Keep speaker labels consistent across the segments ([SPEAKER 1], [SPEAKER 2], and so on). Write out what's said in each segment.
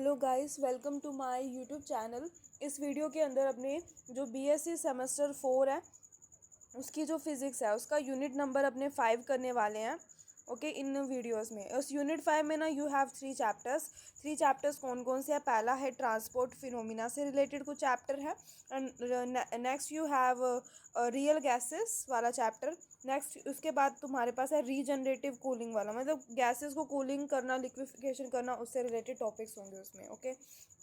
[SPEAKER 1] Hello guys, welcome to my YouTube channel. इस video के अंदर अपने जो बीएससी सेमेस्टर 4 है उसकी जो फिज़िक्स है उसका यूनिट नंबर अपने 5 करने वाले हैं। ओके, इन वीडियोस में उस यूनिट 5 में ना यू हैव 3 चैप्टर्स कौन कौन से हैं। पहला है ट्रांसपोर्ट फिनोमिना से रिलेटेड कुछ चैप्टर है। And next you have real gases वाला चैप्टर। नेक्स्ट उसके बाद तुम्हारे पास है रीजनरेटिव कूलिंग वाला, मतलब गैसेस को कूलिंग करना, लिक्विफिकेशन करना, उससे रिलेटेड टॉपिक्स होंगे उसमें। ओके,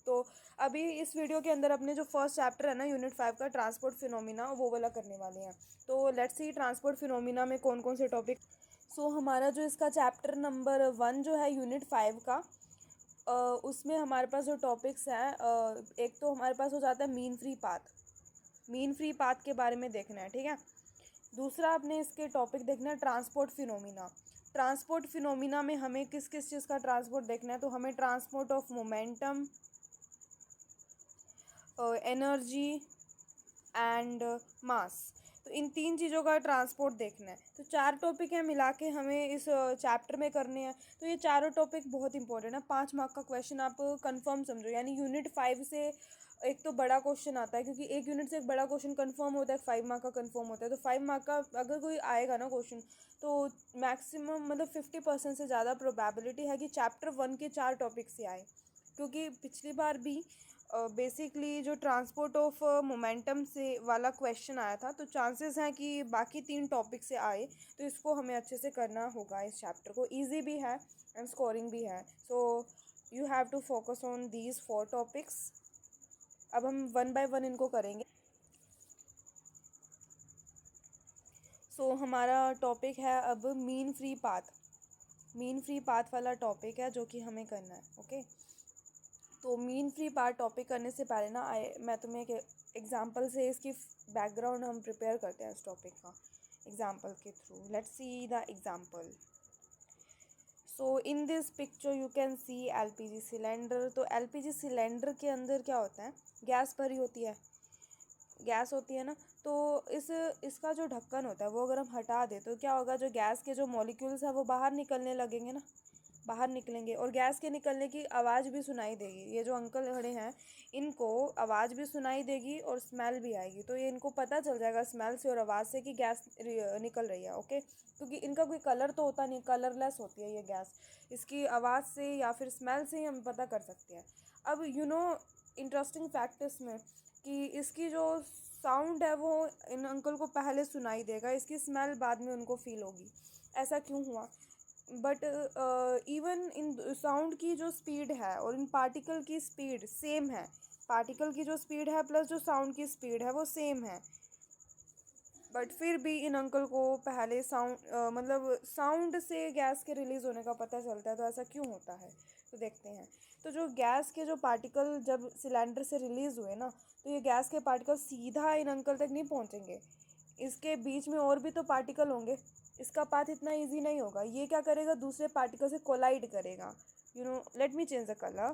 [SPEAKER 1] तो अभी इस वीडियो के अंदर अपने जो फर्स्ट चैप्टर है ना यूनिट 5 का ट्रांसपोर्ट फिनोमिना, वो वाला करने वाले हैं। तो लेट्स सी ट्रांसपोर्ट फिनोमिना में कौन कौन से टॉपिक। हमारा जो इसका चैप्टर नंबर 1 जो है यूनिट 5 का, उसमें हमारे पास जो टॉपिक्स हैं, एक तो हमारे पास हो जाता है मीन फ्री पाथ के बारे में देखना है, ठीक है। दूसरा अपने इसके टॉपिक देखना है ट्रांसपोर्ट फिनोमिना में हमें किस किस चीज़ का ट्रांसपोर्ट देखना है। तो हमें transport of momentum, energy and mass, तो इन 3 चीज़ों का ट्रांसपोर्ट देखना है। तो 4 टॉपिक हैं मिला के हमें इस चैप्टर में करने हैं। तो ये चारों टॉपिक बहुत इंपॉर्टेंट है। 5 मार्क का क्वेश्चन आप कंफर्म समझो, यानी यूनिट 5 से एक तो बड़ा क्वेश्चन आता है, क्योंकि एक यूनिट से एक बड़ा क्वेश्चन कंफर्म होता है, 5 मार्क का कंफर्म होता है। तो 5 मार्क का अगर कोई आएगा ना क्वेश्चन, तो मैक्सिमम मतलब 50% से ज़्यादा प्रोबेबिलिटी है कि चैप्टर 1 के 4 टॉपिक से आए। क्योंकि पिछली बार भी बेसिकली जो ट्रांसपोर्ट ऑफ मोमेंटम से वाला क्वेश्चन आया था, तो चांसेस हैं कि बाकी 3 टॉपिक से आए। तो इसको हमें अच्छे से करना होगा। इस चैप्टर को इजी भी है एंड स्कोरिंग भी है। So you have to focus on these 4 topics. अब हम 1 बाय 1 इनको करेंगे। हमारा टॉपिक है अब मीन फ्री पाथ वाला टॉपिक है जो कि हमें करना है। ओके, तो मीन फ्री पाथ टॉपिक करने से पहले ना मैं तुम्हें एक एग्जांपल से इसकी बैकग्राउंड हम प्रिपेयर करते हैं इस टॉपिक का एग्जांपल के through. Let's see the example. In this picture you can C LPG cylinder. तो एलपीजी सिलेंडर के अंदर क्या होता है, गैस भरी होती है ना। तो इसका जो ढक्कन होता है वो अगर हम हटा दें तो क्या होगा, जो गैस के जो मॉलिक्यूल्स हैं वो बाहर निकलने लगेंगे ना, बाहर निकलेंगे और गैस के निकलने की आवाज़ भी सुनाई देगी। ये जो अंकल खड़े हैं इनको आवाज़ भी सुनाई देगी और स्मेल भी आएगी। तो ये इनको पता चल जाएगा स्मेल से और आवाज़ से कि गैस निकल रही है। ओके, क्योंकि इनका कोई कलर तो होता नहीं, कलरलेस होती है ये गैस। इसकी आवाज़ से या फिर स्मेल से ही हम पता कर सकते हैं। अब इंटरेस्टिंग फैक्ट इसमें कि इसकी जो साउंड है वो इन अंकल को पहले सुनाई देगा, इसकी स्मेल बाद में उनको फील होगी। ऐसा क्यों हुआ? बट इवन इन साउंड की जो स्पीड है और इन पार्टिकल की स्पीड सेम है। पार्टिकल की जो स्पीड है प्लस जो साउंड की स्पीड है वो सेम है। बट फिर भी इन अंकल को पहले मतलब साउंड से गैस के रिलीज़ होने का पता चलता है। तो ऐसा क्यों होता है, तो देखते हैं। तो जो गैस के जो पार्टिकल जब सिलेंडर से रिलीज़ हुए ना, तो ये गैस के पार्टिकल सीधा इन अंकल तक नहीं पहुंचेंगे। इसके बीच में और भी तो पार्टिकल होंगे। इसका पाथ इतना इजी नहीं होगा। ये क्या करेगा, दूसरे पार्टिकल से कोलाइड करेगा। Let me change the colour.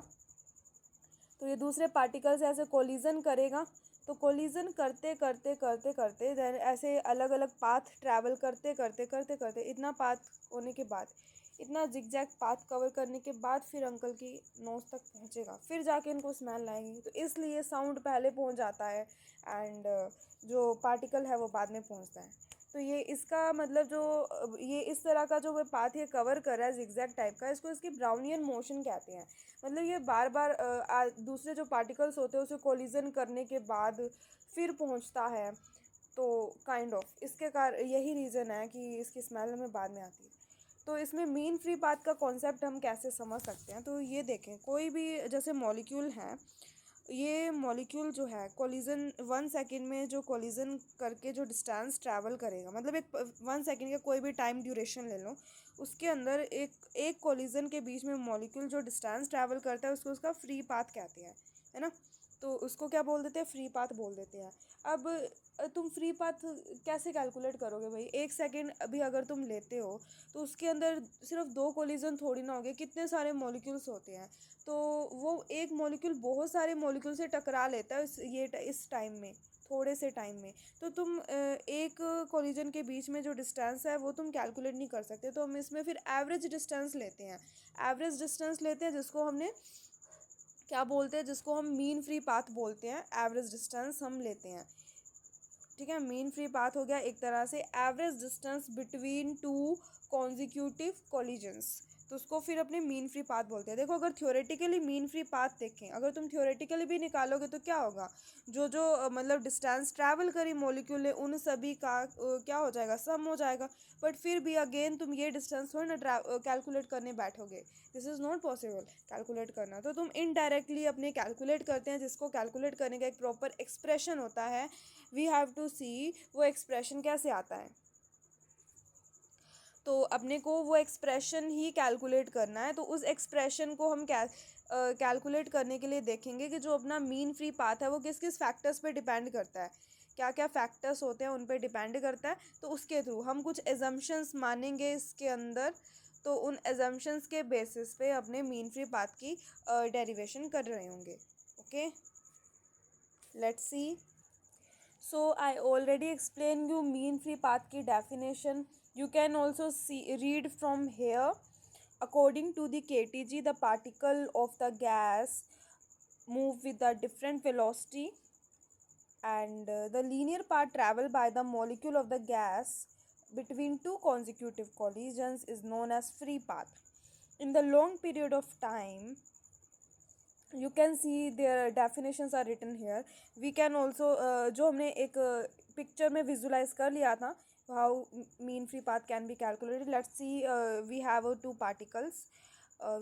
[SPEAKER 1] तो ये दूसरे पार्टिकल से ऐसे कोलिजन करेगा। तो कोलिजन करते करते करते करते देन ऐसे अलग अलग पाथ ट्रैवल करते करते करते करते इतना पाथ होने के बाद, इतना जिगजैग पाथ कवर करने के बाद फिर अंकल की नोज तक पहुंचेगा, फिर जाके इनको स्मेल आएगी। तो इसलिए साउंड पहले पहुंच जाता है एंड जो पार्टिकल है वो बाद में पहुंचता है। तो ये इसका मतलब जो ये इस तरह का जो पाथ ये कवर कर रहा है जिगजैग टाइप का, इसको इसकी ब्राउनियन मोशन कहते हैं। मतलब ये बार बार दूसरे जो पार्टिकल्स होते हैं उसे कोलिजन करने के बाद फिर पहुंचता है। तो काइंड ऑफ इसके यही रीज़न है कि इसकी स्मेल हमें बाद में आती है। तो इसमें मीन फ्री पाथ का कॉन्सेप्ट हम कैसे समझ सकते हैं, तो ये देखें, कोई भी जैसे मॉलिक्यूल है, ये मॉलिक्यूल जो है कोलिजन 1 सेकेंड में जो कोलिजन करके जो डिस्टेंस ट्रैवल करेगा, मतलब एक 1 सेकेंड का कोई भी टाइम ड्यूरेशन ले लो, उसके अंदर एक एक कोलिजन के बीच में मॉलिक्यूल जो डिस्टेंस ट्रैवल करता है उसका फ्री पाथ कहते हैं, है ना। तो उसको क्या बोल देते हैं, फ्री पाथ बोल देते हैं। अब तुम फ्री पाथ कैसे कैलकुलेट करोगे भाई? 1 सेकेंड अभी अगर तुम लेते हो तो उसके अंदर सिर्फ 2 कोलिजन थोड़ी ना होंगे, कितने सारे मॉलिक्यूल्स होते हैं। तो वो एक मॉलिक्यूल बहुत सारे मॉलिक्यूल से टकरा लेता है इस टाइम में, थोड़े से टाइम में। तो तुम एक कोलिजन के बीच में जो डिस्टेंस है वो तुम कैलकुलेट नहीं कर सकते। तो हम इसमें फिर एवरेज डिस्टेंस लेते हैं जिसको हमने क्या बोलते हैं, जिसको हम मीन फ्री पाथ बोलते हैं, एवरेज डिस्टेंस हम लेते हैं। ठीक है, मीन फ्री पाथ हो गया एक तरह से average distance between two consecutive collisions, तो उसको फिर अपने मीन फ्री पाथ बोलते हैं। देखो, अगर थ्योरेटिकली मीन फ्री पाथ देखें, अगर तुम थ्योरेटिकली भी निकालोगे तो क्या होगा, जो जो मतलब डिस्टेंस ट्रैवल करी मॉलिक्यूल ने उन सभी का क्या हो जाएगा, सम हो जाएगा। बट फिर भी अगेन तुम ये डिस्टेंस थोड़ी ना कैलकुलेट करने बैठोगे, this is not possible calculate करना। तो तुम इनडायरेक्टली अपने कैलकुलेट करते हैं, जिसको कैलकुलेट करने का एक प्रॉपर एक्सप्रेशन होता है। वी हैव टू सी वो एक्सप्रेशन कैसे आता है। तो अपने को वो एक्सप्रेशन ही कैलकुलेट करना है। तो उस एक्सप्रेशन को हम कैलकुलेट करने के लिए देखेंगे कि जो अपना मीन फ्री पाथ है वो किस किस फैक्टर्स पे डिपेंड करता है, क्या क्या फैक्टर्स होते हैं उन पे डिपेंड करता है। तो उसके थ्रू हम कुछ एजम्पशंस मानेंगे इसके अंदर, तो उन एजम्पशंस के बेसिस पे अपने मीन फ्री पाथ की डेरिवेशन कर रहे होंगे। Okay, let's see. So I already explained you mean free path की definition. You can also read from here. According to the KTG, the particle of the gas move with a different velocity, and the linear path travel by the molecule of the gas between two consecutive collisions is known as free path. In the long period of time, you can see their definitions are written here. We can also जो हमने एक picture में visualise कर लिया था, how mean free path can be calculated. Let's see, we have two particles.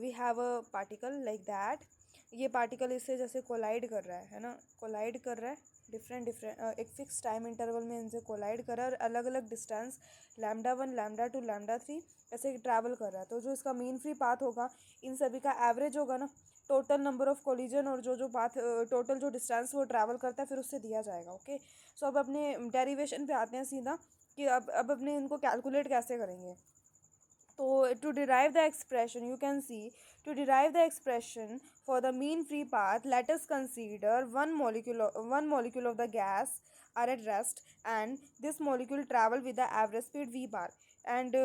[SPEAKER 1] We have a particle like that. ये particle इससे जैसे कोलाइड कर रहा है ना, कोलाइड कर रहा है डिफरेंट डिफरेंट एक फिक्स टाइम इंटरवल में इनसे कोलाइड कर रहा है, और अलग अलग डिस्टेंस λ1 λ2 λ3 ऐसे ट्रैवल कर रहा है। तो जो इसका मीन फ्री पाथ होगा, इन सभी का एवरेज होगा ना, टोटल नंबर ऑफ कोलिजन और जो जो पाथ टोटल जो डिस्टेंस वो ट्रैवल करता है, फिर उससे दिया जाएगा। ओके, सो अब अपने डेरिवेशन पे आते हैं सीधा कि अब अपने इनको कैलकुलेट कैसे करेंगे। तो to derive the expression, you can see, to derive the expression for the mean free path, let us consider one molecule of the gas are at rest, and this molecule travel with the average speed v bar. एंड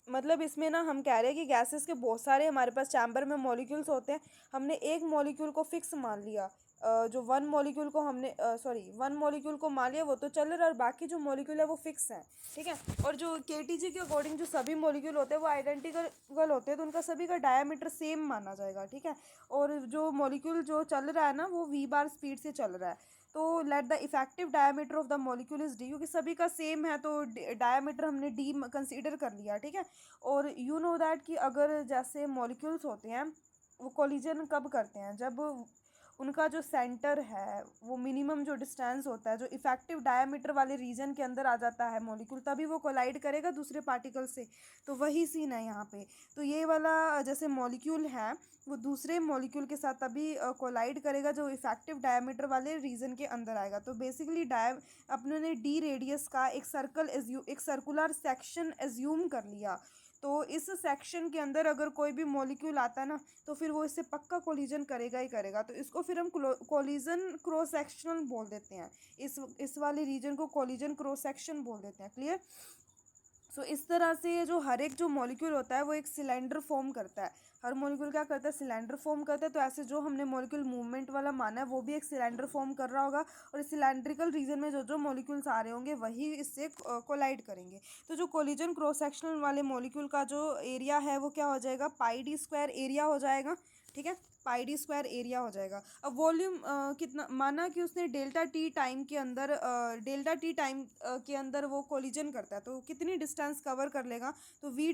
[SPEAKER 1] मतलब इसमें ना हम कह रहे हैं कि gases के बहुत सारे हमारे पास चैम्बर में मॉलिक्यूल्स होते हैं, हमने एक मॉलिक्यूल को फिक्स मान लिया, जो वन मॉलिक्यूल को हमने वन मॉलिक्यूल को मान लिया, वो तो चल रहा है, और बाकी जो मॉलिक्यूल है वो फिक्स है। ठीक है, और जो केटीजी के अकॉर्डिंग जो सभी मॉलिक्यूल होते हैं वो आइडेंटिकल होते हैं, तो उनका सभी का डायमीटर सेम माना जाएगा। ठीक है, और जो मॉलिक्यूल जो चल रहा है ना वो v बार स्पीड से चल रहा है। तो let the effective diameter of the molecule is D, क्योंकि सभी का सेम है तो डायमीटर हमने डी कंसीडर कर लिया। ठीक है, और यू नो दैट कि अगर जैसे मॉलिक्यूल्स होते हैं वो कोलिजन कब करते हैं, जब उनका जो सेंटर है वो मिनिमम जो डिस्टेंस होता है, जो इफेक्टिव डायमीटर वाले रीजन के अंदर आ जाता है मॉलिक्यूल, तभी वो कोलाइड करेगा दूसरे पार्टिकल से। तो वही सीन है यहाँ पे। तो ये वाला जैसे मॉलिक्यूल है वो दूसरे मॉलिक्यूल के साथ तभी कोलाइड करेगा जो इफेक्टिव डायमीटर वाले रीजन के अंदर आएगा। तो बेसिकली अपने ने डी रेडियस का एक सर्कुलर सेक्शन एज्यूम कर लिया। तो इस सेक्शन के अंदर अगर कोई भी मॉलिक्यूल आता है ना, तो फिर वो इससे पक्का कोलिजन करेगा ही करेगा। तो इसको फिर हम कोलिजन क्रॉस सेक्शनल बोल देते हैं, इस वाले रीजन को कोलिजन क्रॉस सेक्शन बोल देते हैं। क्लियर? सो इस तरह से ये जो हर एक जो मॉलिक्यूल होता है वो एक सिलेंडर फॉर्म करता है। हर मॉलिक्यूल क्या करता है, सिलेंडर फॉर्म करता है। तो ऐसे जो हमने मॉलिक्यूल मूवमेंट वाला माना है वो भी एक सिलेंडर फॉर्म कर रहा होगा, और इस सिलेंड्रिकल रीजन में जो जो मॉलिक्यूल्स आ रहे होंगे वही इससे कोलाइड करेंगे। तो जो कोलिजन क्रॉस सेक्शनल वाले मॉलिक्यूल का जो एरिया है वो क्या हो जाएगा, पाई डी स्क्वायर एरिया हो जाएगा। ठीक है, पाई डी स्क्वायर एरिया हो जाएगा। अब वॉल्यूम कितना माना कि उसने डेल्टा टी टाइम के अंदर के अंदर वो कोलिजन करता है, तो कितनी डिस्टेंस कवर कर लेगा, तो v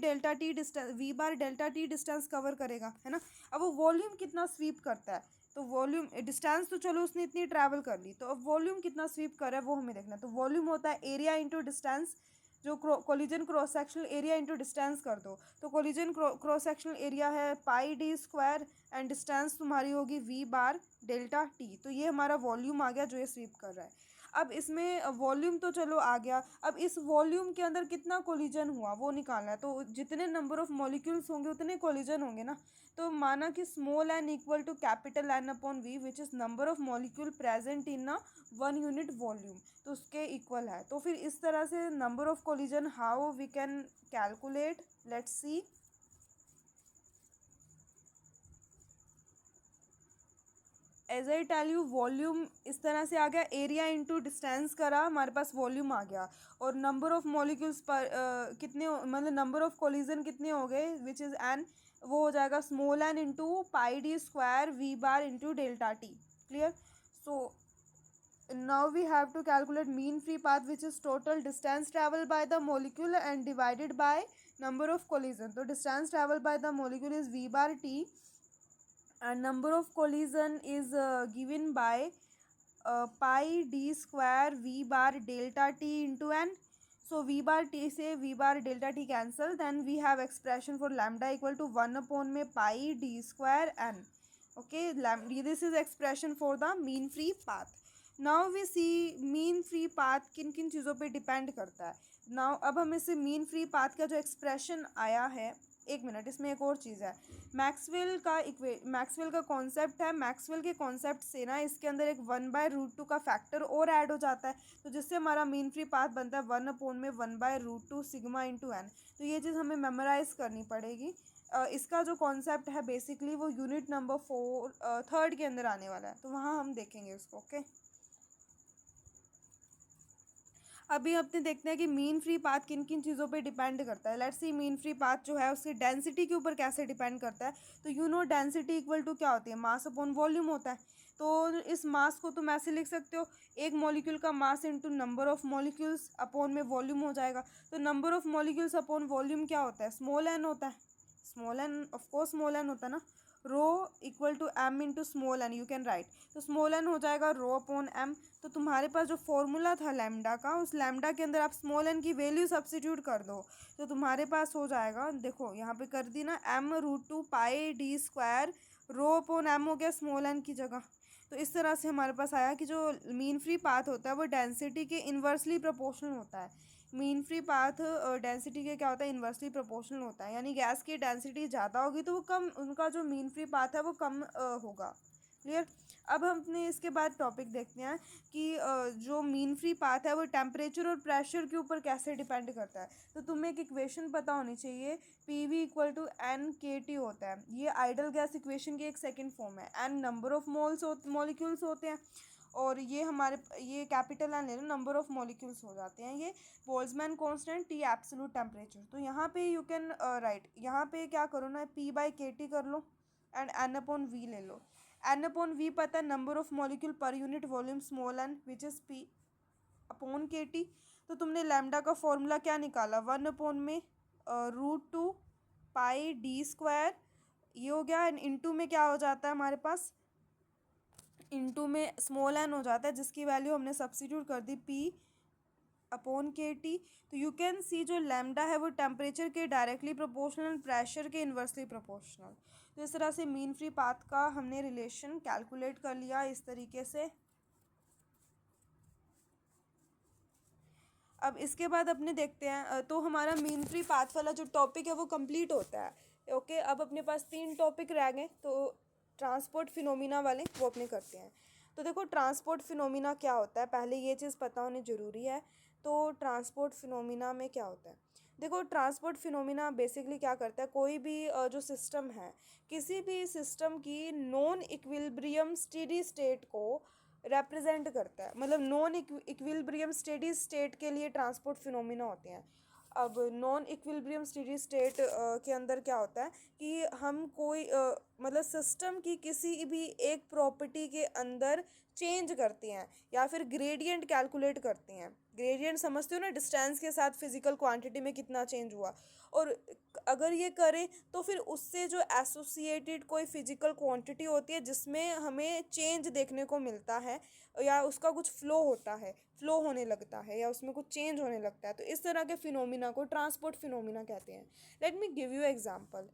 [SPEAKER 1] bar delta t distance cover करेगा, है ना। अब वो वॉल्यूम कितना स्वीप करता है, तो वॉल्यूम डिस्टेंस तो चलो उसने इतनी ट्रैवल कर ली, तो अब वॉल्यूम कितना स्वीप कर रहा है वो हमें देखना है। तो वॉल्यूम होता है एरिया इंटू डिस्टेंस, जो collision cross sectional area into distance कर दो, तो कोलिजन क्रॉस सेक्शनल एरिया है पाई डी स्क्वायर, एंड डिस्टेंस तुम्हारी होगी v बार डेल्टा टी। तो ये हमारा वॉल्यूम आ गया जो ये स्वीप कर रहा है। अब इसमें वॉल्यूम तो चलो आ गया, अब इस वॉल्यूम के अंदर कितना कोलिजन हुआ वो निकालना है। तो जितने नंबर ऑफ मॉलिक्यूल्स होंगे उतने कोलिजन होंगे ना। तो माना कि small n equal to capital n upon v, which is number of molecule present in a 1 unit volume, तो उसके इक्वल है। तो फिर इस तरह से number of collision how we can calculate, let's see. As I tell you volume इस तरह से आ गया, एरिया इंटू डिस्टेंस करा, हमारे पास वॉल्यूम आ गया। और नंबर ऑफ मॉलिक्यूल्स पर मतलब नंबर ऑफ कोलिजन कितने हो गए, विच इज़ एन, वो हो जाएगा small n into pi d square v bar into delta t. Clear? So now we have to calculate mean free path, which is total distance traveled by the molecule and divided by number of collision. So distance traveled by the molecule is v bar t and number of collision is given by pi d square v bar delta t into n. So v bar t से v bar delta t cancel, then we have expression for lambda equal to 1 upon में pi d square n. Okay, this is expression for the mean free path. Now we see mean free path किन किन चीज़ों पे depend करता है। Now अब हम इसे मीन फ्री पाथ का जो एक्सप्रेशन आया है, एक मिनट, इसमें एक और चीज़ है। मैक्सवेल का कॉन्सेप्ट है, मैक्सवेल के कॉन्सेप्ट से ना इसके अंदर एक 1/√2 का फैक्टर और ऐड हो जाता है, तो जिससे हमारा मीन फ्री पाथ बनता है 1/1/√2 सिग्मा इंटू एन। तो ये चीज़ हमें मेमोराइज करनी पड़ेगी। इसका जो कॉन्सेप्ट है बेसिकली वो यूनिट नंबर 3 के अंदर आने वाला है, तो वहाँ हम देखेंगे उसको। ओके, अभी अपने देखते हैं कि मीन फ्री पाथ किन किन चीज़ों पे डिपेंड करता है। Let's see mean free path जो है उसकी डेंसिटी के ऊपर कैसे डिपेंड करता है। तो you know density equal to क्या होती है, मास अपॉन वॉल्यूम होता है। तो इस मास को तुम ऐसे लिख सकते हो, एक मॉलिक्यूल का mass into number of molecules upon में वॉल्यूम हो जाएगा। तो number of molecules upon volume क्या होता है, स्मॉल एन होता है। Small n of course small n होता है ना, rho equal to m into small n, you can write. तो स्मॉल एन हो जाएगा रो अपॉन एम। तो तुम्हारे पास जो फॉर्मूला था लैम्डा का, उस लैम्डा के अंदर आप स्मॉल एन की वैल्यू सब्स्टिट्यूट कर दो, तो तुम्हारे पास हो जाएगा, देखो यहाँ पे कर दी ना, m√2 pi d square rho upon m हो गया स्मॉल एन की जगह। तो इस तरह से हमारे पास आया कि जो मीन फ्री पाथ होता है वो डेंसिटी के इन्वर्सली प्रोपोर्शनल होता है। मीन फ्री पाथ डेंसिटी के क्या होता है, इन्वर्सली प्रोपोर्शनल होता है। यानी गैस की डेंसिटी ज़्यादा होगी तो वो कम, उनका जो मीन फ्री पाथ है वो कम होगा। क्लियर? अब हम अपने इसके बाद टॉपिक देखते हैं कि जो मीन फ्री पाथ है वो टेम्परेचर और प्रेशर के ऊपर कैसे डिपेंड करता है। तो तुम्हें एक इक्वेशन पता होनी चाहिए, p v equal to n k t होता है। ये आइडल गैस इक्वेशन की एक सेकेंड फॉर्म है। एन नंबर ऑफ मॉलिक्यूल्स होते हैं, और ये हमारे ये कैपिटल एन ले लो, नंबर ऑफ मॉलिक्यूल्स हो जाते हैं। ये Boltzmann constant, T absolute temperature. तो यहाँ पे यू कैन राइट, यहाँ पे क्या करो ना, पी बाई के टी कर लो एंड एन अपॉन वी ले लो। एन अपॉन वी पता है, number of molecule per unit volume small n, which is p upon k t. तो तुमने लैम्डा का फॉर्मूला क्या निकाला, 1 में √2 पाई डी स्क्वायर, ये हो गया। एंड इंटू में क्या हो जाता है हमारे पास, इंटू में स्मॉल एन हो जाता है, जिसकी वैल्यू हमने सब्स्टिट्यूट कर दी पी अपॉन के टी। तो यू कैन सी जो लैम्डा है वो टेम्परेचर के डायरेक्टली प्रोपोर्शनल, प्रेशर के इन्वर्सली प्रोपोर्शनल। तो इस तरह से मीन फ्री पाथ का हमने रिलेशन कैलकुलेट कर लिया इस तरीके से। अब इसके बाद अपने देखते हैं, तो हमारा मीन फ्री पाथ वाला जो टॉपिक है वो कंप्लीट होता है। ओके, अब अपने पास 3 टॉपिक रह गए, तो ट्रांसपोर्ट फिनोमिना वाले वो अपने करते हैं। तो देखो ट्रांसपोर्ट फिनोमिना क्या होता है, पहले ये चीज़ पता होनी ज़रूरी है। तो ट्रांसपोर्ट फिनोमिना में क्या होता है, देखो ट्रांसपोर्ट फिनोमिना बेसिकली क्या करता है, कोई भी जो सिस्टम है, किसी भी सिस्टम की नॉन इक्विलिब्रियम स्टेडी स्टेट को रिप्रेजेंट करता है। मतलब नॉन इक्विलिब्रियम स्टेडी स्टेट के लिए ट्रांसपोर्ट फिनोमिना होते हैं। अब नॉन इक्विलिब्रियम स्टेडी स्टेट के अंदर क्या होता है कि हम कोई मतलब सिस्टम की किसी भी एक प्रॉपर्टी के अंदर चेंज करते हैं या फिर ग्रेडियंट कैलकुलेट करते हैं। ग्रेडियंट समझते हो ना, डिस्टेंस के साथ फिजिकल क्वांटिटी में कितना चेंज हुआ। और अगर ये करें तो फिर उससे जो एसोसिएटेड कोई फिजिकल क्वांटिटी होती है जिसमें हमें चेंज देखने को मिलता है, या उसका कुछ फ्लो होता है, फ्लो होने लगता है, या उसमें कुछ चेंज होने लगता है, तो इस तरह के फिनोमिना को ट्रांसपोर्ट फिनोमिना कहते हैं। Let me give you example.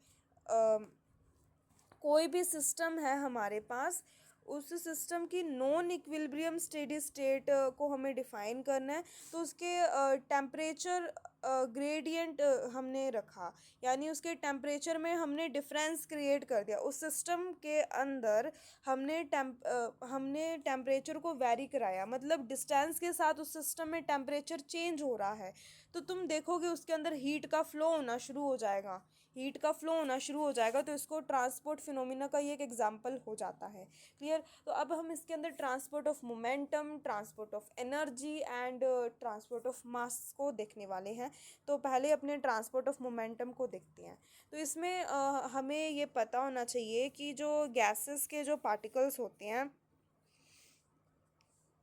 [SPEAKER 1] कोई भी सिस्टम है हमारे पास, उस सिस्टम की नॉन इक्विलिब्रियम स्टेडी स्टेट को हमें डिफाइन करना है। तो उसके टेम्परेचर ग्रेडियंट हमने रखा, यानी उसके टेम्परेचर में हमने डिफरेंस क्रिएट कर दिया। उस सिस्टम के अंदर हमने टेम्परेचर को वेरी कराया, मतलब डिस्टेंस के साथ उस सिस्टम में टेम्परेचर चेंज हो रहा है। तो तुम देखोगे उसके अंदर हीट का फ्लो होना शुरू हो जाएगा। हीट का फ्लो होना शुरू हो जाएगा तो इसको ट्रांसपोर्ट फिनोमिना का ये एक एग्जाम्पल हो जाता है। क्लियर। तो अब हम इसके अंदर transport of momentum, transport of energy and transport of mass को देखने वाले हैं। तो पहले अपने ट्रांसपोर्ट ऑफ मोमेंटम को देखते हैं। तो इसमें हमें ये पता होना चाहिए कि जो गैसेस के जो पार्टिकल्स होते हैं,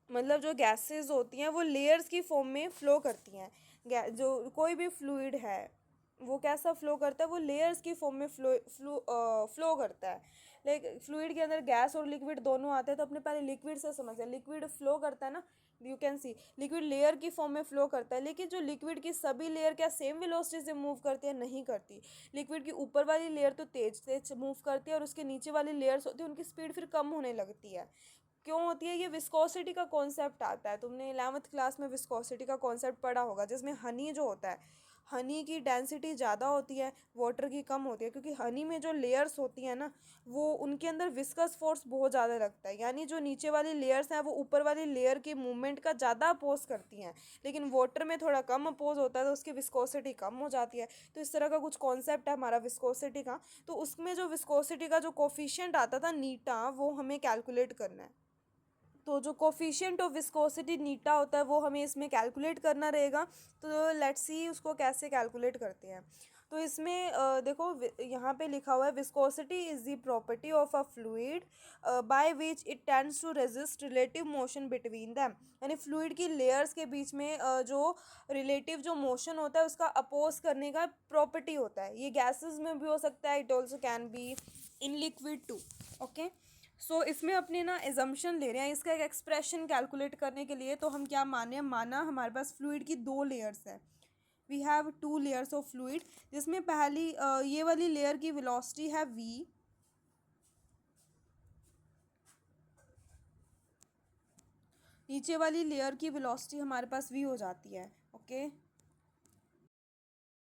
[SPEAKER 1] मतलब जो गैसेस होती हैं वो लेयर्स की फॉर्म में फ्लो करती हैं। जो कोई भी फ्लूइड है वो कैसा फ्लो करता है, वो लेयर्स की फॉर्म में फ्लो करता है। लाइक फ्लूइड के अंदर गैस और लिक्विड दोनों आते हैं, तो अपने पहले लिक्विड से समझते हैं। लिक्विड फ्लो करता है ना, you can C liquid layer की फॉर्म में फ्लो करता है। लेकिन जो लिक्विड की सभी लेयर क्या सेम वेलोसिटी से मूव करती है? नहीं करती। लिक्विड की ऊपर वाली लेयर तो तेज तेज मूव करती है और उसके नीचे वाली लेयर्स होती है उनकी स्पीड फिर कम होने लगती है। क्यों होती है? ये विस्कोसिटी का कॉन्सेप्ट आता है। तुमने 11th क्लास में विस्कोसिटी का कॉन्सेप्ट पढ़ा होगा, जिसमें हनी जो होता है, हनी की डेंसिटी ज़्यादा होती है, वाटर की कम होती है, क्योंकि हनी में जो लेयर्स होती हैं ना, वो उनके अंदर विस्कस फोर्स बहुत ज़्यादा लगता है। यानी जो नीचे वाली लेयर्स हैं वो ऊपर वाली लेयर की मूवमेंट का ज़्यादा अपोज करती हैं, लेकिन वाटर में थोड़ा कम अपोज होता है तो उसकी विस्कोसिटी कम हो जाती है। तो इस तरह का कुछ कॉन्सेप्ट है हमारा विस्कोसिटी का। तो उसमें जो विस्कोसिटी का जो कोफिशिएंट आता था नीटा, वो हमें कैलकुलेट करना है। तो जो कोफिशिएंट ऑफ विस्कोसिटी नीटा होता है वो हमें इसमें कैलकुलेट करना रहेगा। तो लेट्स सी उसको कैसे कैलकुलेट करते हैं। तो इसमें देखो यहाँ पे लिखा हुआ है viscosity is the property of a fluid by which it tends to resist relative motion between them. यानी फ्लूइड की लेयर्स के बीच में जो रिलेटिव जो मोशन होता है उसका अपोज करने का प्रॉपर्टी होता है। ये गैसेस में भी हो सकता है, it also can be in liquid too. Okay. So इसमें अपने ना एजम्पशन ले रहे हैं इसका एक एक्सप्रेशन कैलकुलेट करने के लिए। तो हम क्या माने, माना हमारे पास फ्लूइड की दो लेयर्स है। We have two layers of fluid, जिसमें पहली ये वाली लेयर की वेलोसिटी है v, नीचे वाली लेयर की वेलोसिटी हमारे पास v हो जाती है। ओके।